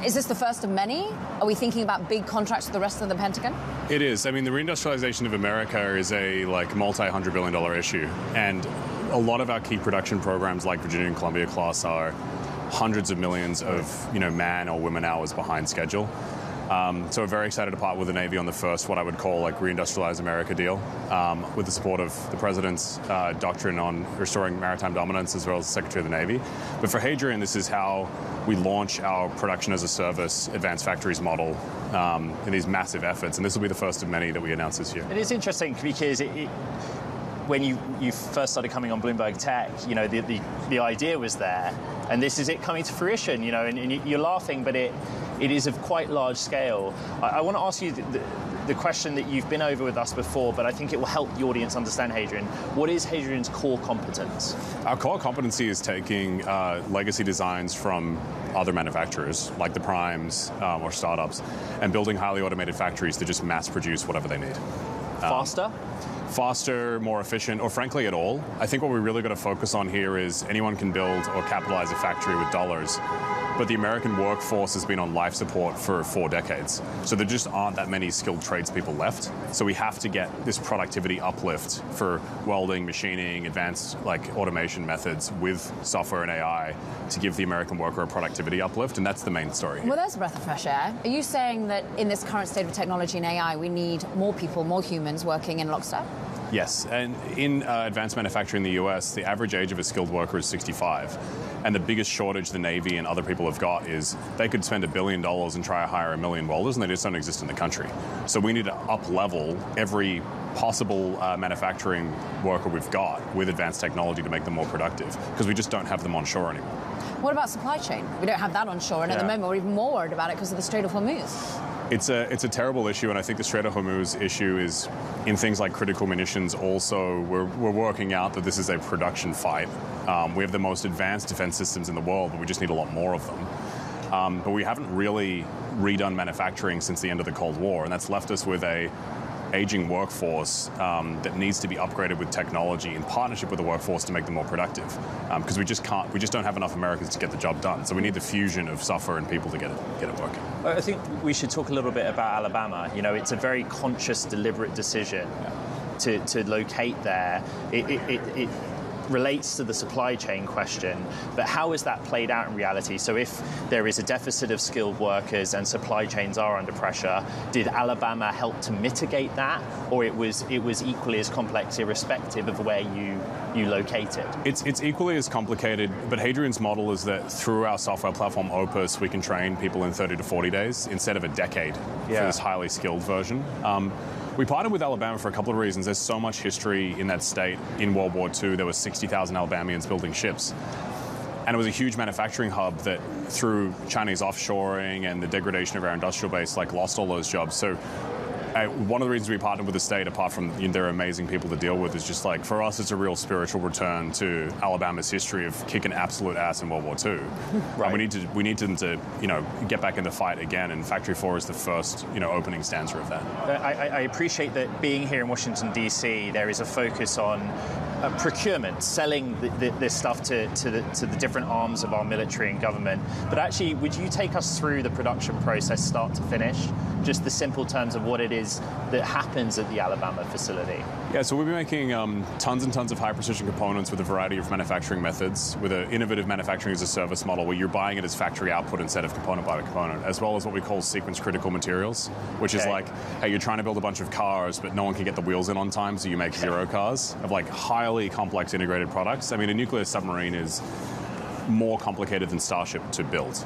Is this the first of many? Are we thinking about big contracts for the rest of the Pentagon? It is. I mean, the reindustrialization of America is a multi-$100 billion issue. And a lot of our key production programs like Virginia and Columbia class are hundreds of millions of man or women hours behind schedule. So we're very excited to partner with the Navy on the first, what I would call reindustrialize America deal, with the support of the President's doctrine on restoring maritime dominance as well as the Secretary of the Navy. But for Hadrian, this is how we launch our production as a service advanced factories model in these massive efforts. And this will be the first of many that we announce this year. It is interesting because when you first started coming on Bloomberg Tech, the idea was there, and this is it coming to fruition, and you're laughing, but it is of quite large scale. I want to ask you the question that you've been over with us before, but I think it will help the audience understand Hadrian. What is Hadrian's core competence? Our core competency is taking legacy designs from other manufacturers, like the primes or startups, and building highly automated factories to just mass produce whatever they need. Faster, more efficient, or frankly at all. I think what we really got to focus on here is anyone can build or capitalize a factory with dollars, but the American workforce has been on life support for 4 decades. So there just aren't that many skilled tradespeople left. So we have to get this productivity uplift for welding, machining, advanced automation methods with software and AI to give the American worker a productivity uplift, and that's the main story. Well, there's a breath of fresh air. Are you saying that in this current state of technology and AI, we need more people, more humans working in lockstep? Yes, and in advanced manufacturing in the US, the average age of a skilled worker is 65. And the biggest shortage the Navy and other people have got is they could spend $1 billion and try to hire 1 million welders, and they just don't exist in the country. So we need to up-level every possible manufacturing worker we've got with advanced technology to make them more productive, because we just don't have them on shore anymore. What about supply chain? We don't have that on shore, and at the moment we're even more worried about it because of the Strait of Hormuz. It's a terrible issue, and I think the Strait of Hormuz issue is in things like critical munitions also. We're working out that this is a production fight. We have the most advanced defense systems in the world, but we just need a lot more of them. But we haven't really redone manufacturing since the end of the Cold War, and that's left us with a aging workforce that needs to be upgraded with technology in partnership with the workforce to make them more productive. Because we just don't have enough Americans to get the job done. So we need the fusion of software and people to get it working. I think we should talk a little bit about Alabama. It's a very conscious, deliberate decision to locate there. It relates to the supply chain question, but how is that played out in reality? So if there is a deficit of skilled workers and supply chains are under pressure, did Alabama help to mitigate that, or it was equally as complex irrespective of where you locate it? It's equally as complicated, but Hadrian's model is that through our software platform Opus, we can train people in 30 to 40 days instead of a decade for this highly skilled version. We partnered with Alabama for a couple of reasons. There's so much history in that state. In World War II, there were 60,000 Alabamians building ships. And it was a huge manufacturing hub that, through Chinese offshoring and the degradation of our industrial base, lost all those jobs. So one of the reasons we partnered with the state, apart from they're amazing people to deal with, is just for us, it's a real spiritual return to Alabama's history of kicking absolute ass in World War II. Right. We need them to get back in the fight again, and Factory 4 is the first opening stanza of that. I appreciate that being here in Washington D.C., there is a focus on procurement, selling this stuff to the different arms of our military and government. But actually, would you take us through the production process, start to finish? Just the simple terms of what it is that happens at the Alabama facility. Yeah, so we'll be making tons and tons of high-precision components with a variety of manufacturing methods, with an innovative manufacturing as a service model where you're buying it as factory output instead of component by component, as well as what we call sequence-critical materials, which is hey, you're trying to build a bunch of cars, but no one can get the wheels in on time, so you make 0 cars of highly complex integrated products. I mean, a nuclear submarine is more complicated than Starship to build.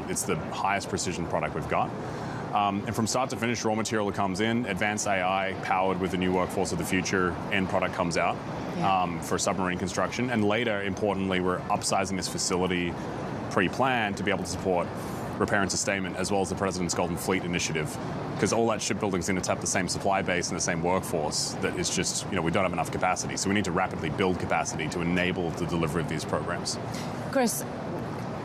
It's the highest precision product we've got. And from start to finish, raw material comes in, advanced AI powered with the new workforce of the future, end product comes out for submarine construction. And later, importantly, we're upsizing this facility pre-planned to be able to support repair and sustainment, as well as the President's Golden Fleet initiative. Because all that shipbuilding is going to tap the same supply base and the same workforce that is just, we don't have enough capacity. So we need to rapidly build capacity to enable the delivery of these programs. Chris,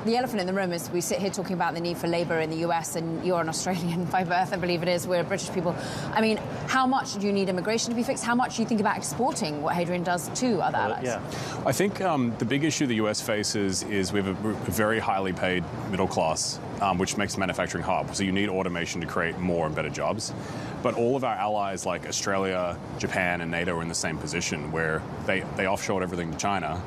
the elephant in the room is we sit here talking about the need for labour in the US, and you're an Australian by birth, I believe it is. We're British people. I mean, how much do you need immigration to be fixed? How much do you think about exporting what Hadrian does to other allies? Yeah. I think the big issue the US faces is we have a very highly paid middle class, which makes the manufacturing hub. So you need automation to create more and better jobs. But all of our allies like Australia, Japan, and NATO are in the same position where they offshored everything to China.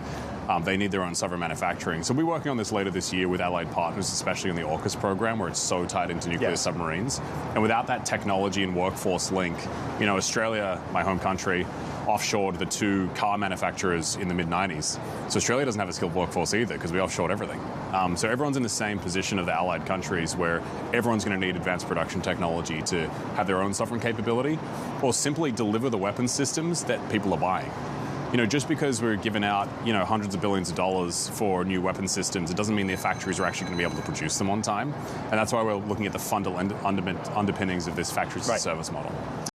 They need their own sovereign manufacturing. So we're working on this later this year with allied partners, especially in the AUKUS program, where it's so tied into nuclear submarines. And without that technology and workforce link, you know, Australia, my home country, offshored the 2 car manufacturers in the mid-90s. So Australia doesn't have a skilled workforce either because we offshored everything. So everyone's in the same position of the allied countries where everyone's going to need advanced production technology to have their own sovereign capability or simply deliver the weapons systems that people are buying. You know, just because we're giving out, you know, hundreds of billions of dollars for new weapon systems, it doesn't mean the factories are actually going to be able to produce them on time. And that's why we're looking at the fundamental underpinnings of this factories as a service model.